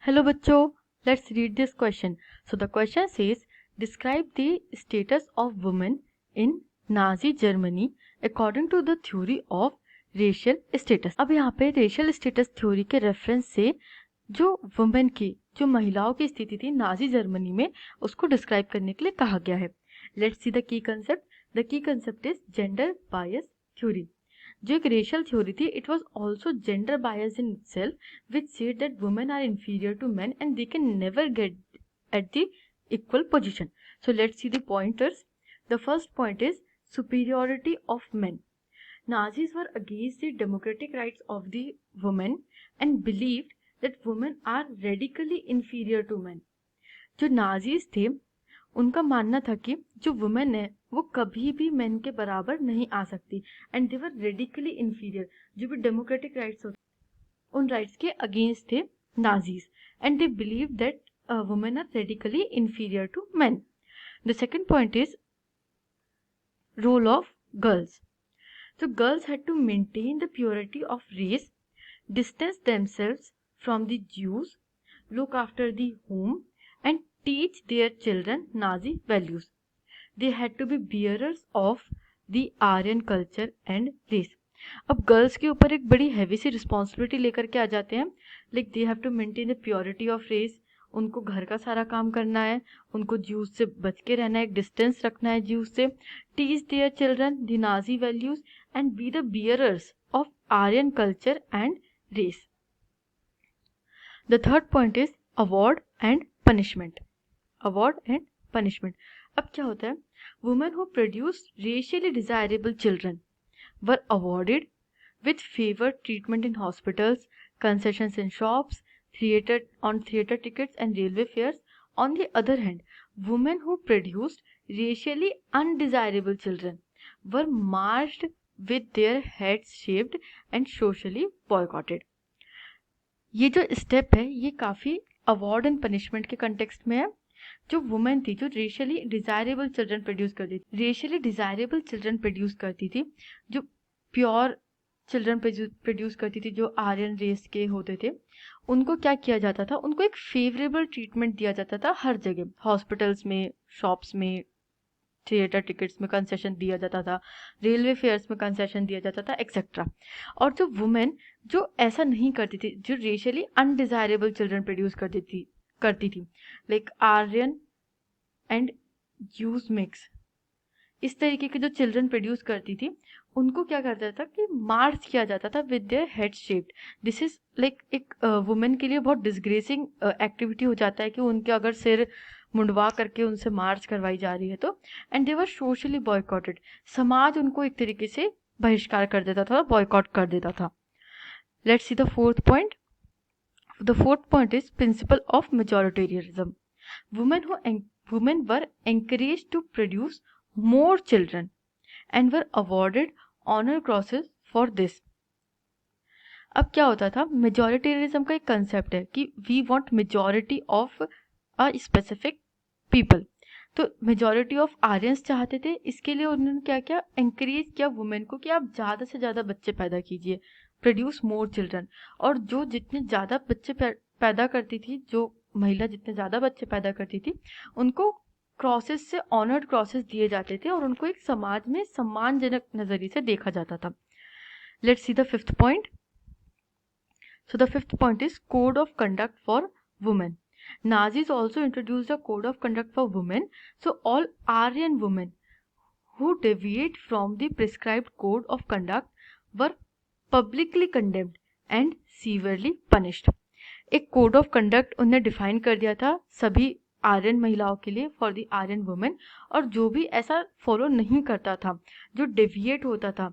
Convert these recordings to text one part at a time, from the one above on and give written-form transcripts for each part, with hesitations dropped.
Hello bachcho, let's read this question. So the question says, describe the status of women in Nazi Germany according to the theory of racial status. अब यहाँ पे racial status theory के reference से जो women की जो महिलाओं की स्थिति थी नाजी जर्मनी में उसको डिस्क्राइब करने के लिए कहा गया है. Let's see the key concept. The key concept is gender bias theory. जो एक रेशियल थ्योरी थी, it was also gender bias in itself, which said that women are inferior to men and they can never get at the equal position. So let's see the pointers. The first point is superiority of men. Nazis were against the democratic rights of the women and believed that women are radically inferior to men. जो Nazis थे उनका मानना था कि जो women है वो कभी भी मेन के बराबर नहीं आ सकती and they were radically inferior. जो भी डेमोक्रेटिक राइट्स होते उन राइट्स के अगेंस्ट थे Nazis and they believe that women are radically inferior to men. The second point is role of girls. So girls had to maintain the purity of race, distance themselves from the Jews, look after the home and teach their children Nazi values. They had to be bearers of the Aryan culture and race. अब girls के ऊपर एक बड़ी heavy सी responsibility लेकर के आ जाते हैं. Like they have to maintain the purity of race. उनको घर का सारा काम करना है, उनको ज्यूस से बच के रहना है, एक डिस्टेंस रखना है ज्यूस से. Teach their children the Nazi values and be the bearers of Aryan culture and race. The third point is award and punishment. Award and punishment. अब क्या होता है? Women who produced racially desirable children were awarded with favored treatment in hospitals, concessions in shops, theater tickets and railway fares. On the other hand, women who produced racially undesirable children were marched with their heads shaved and socially boycotted. ये जो step है ये काफ़ी award and punishment के context में है. जो women थी जो रेशियली डिजायरेबल चिल्ड्रन प्रोड्यूस करती थी, जो प्योर चिल्ड्रन प्रोड्यूस करती थी, जो आर्यन रेस के होते थे, उनको क्या किया जाता था? उनको एक फेवरेबल ट्रीटमेंट दिया जाता था हर जगह. हॉस्पिटल्स में, शॉप्स में, थिएटर टिकट्स में कंसेशन दिया जाता था, रेलवे फेयर्स में कंसेशन दिया जाता था, एक्सेट्रा. और जो वुमेन जो ऐसा नहीं करती थी, जो रेशियली अनडिजायरेबल चिल्ड्रन प्रोड्यूस करती थी like Aryan and Jews mix, इस तरीके के जो चिल्ड्रन प्रोड्यूस करती थी, उनको क्या करता था कि मार्च किया जाता था with their head shaped. This is like एक वुमेन के लिए बहुत डिसग्रेसिंग एक्टिविटी हो जाता है कि उनके अगर सिर मुंडवा करके उनसे मार्च करवाई जा रही है तो. And they were socially boycotted. समाज उनको एक तरीके से बहिष्कार कर देता था, बॉयकॉट कर देता था. Let's see the fourth point. The fourth point is principle of majoritarianism. Women were encouraged to produce more children and were awarded honor crosses for this. अब क्या होता था? मेजॉरिटेरियनिज्म का एक कंसेप्ट है कि we want majority of a specific people. तो majority of Aryans चाहते थे, इसके लिए उन्होंने क्या किया? एंकरेज किया वुमेन को कि आप ज़्यादा से ज़्यादा बच्चे पैदा कीजिए, प्रोड्यूस मोर चिल्ड्रन. और जो जितने ज़्यादा बच्चे पैदा करती थी, जो महिला जितने ज़्यादा बच्चे पैदा करती थी, उनको क्रॉसेस से ऑनर्ड क्रॉसेस दिए जाते थे और उनको एक समाज में सम्मानजनक नज़रिए से देखा जाता था. Let's see the fifth point. So the fifth point is code of conduct for women. Nazis also introduced a code of conduct for women, so all Aryan women who deviate from the prescribed code of conduct were publicly condemned and severely punished. एक code of conduct उन्हें define कर दिया था सभी आर्यन महिलाओं के लिए, for the Aryan women, और जो भी ऐसा फॉलो नहीं करता था, जो डेविएट होता था,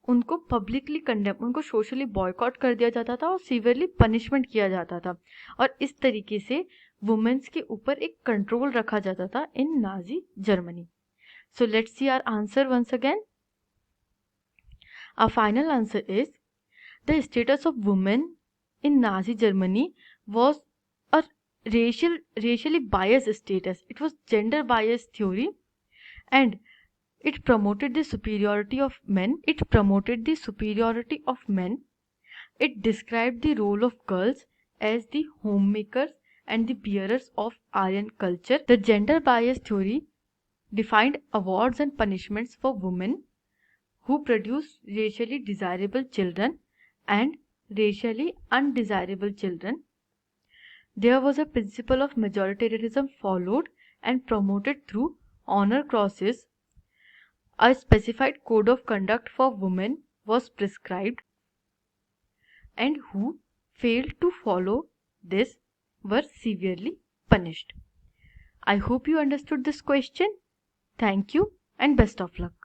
उनको पब्लिकली कंडेम, उनको सोशली बॉयकॉट कर दिया जाता था और सीवियरली पनिशमेंट किया जाता था. और इस तरीके से वुमेन्स के ऊपर एक कंट्रोल रखा जाता था in Nazi Germany. So let's see our answer once again. Our final answer is the status of women in Nazi Germany was a racially biased status. It was gender biased theory and it promoted the superiority of men. It described the role of girls as the homemakers and the bearers of Aryan culture. The gender bias theory defined awards and punishments for women who produce racially desirable children and racially undesirable children. There was a principle of majoritarianism followed and promoted through honor crosses. A specified code of conduct for women was prescribed, and who failed to follow this were severely punished. I hope you understood this question. Thank you and best of luck.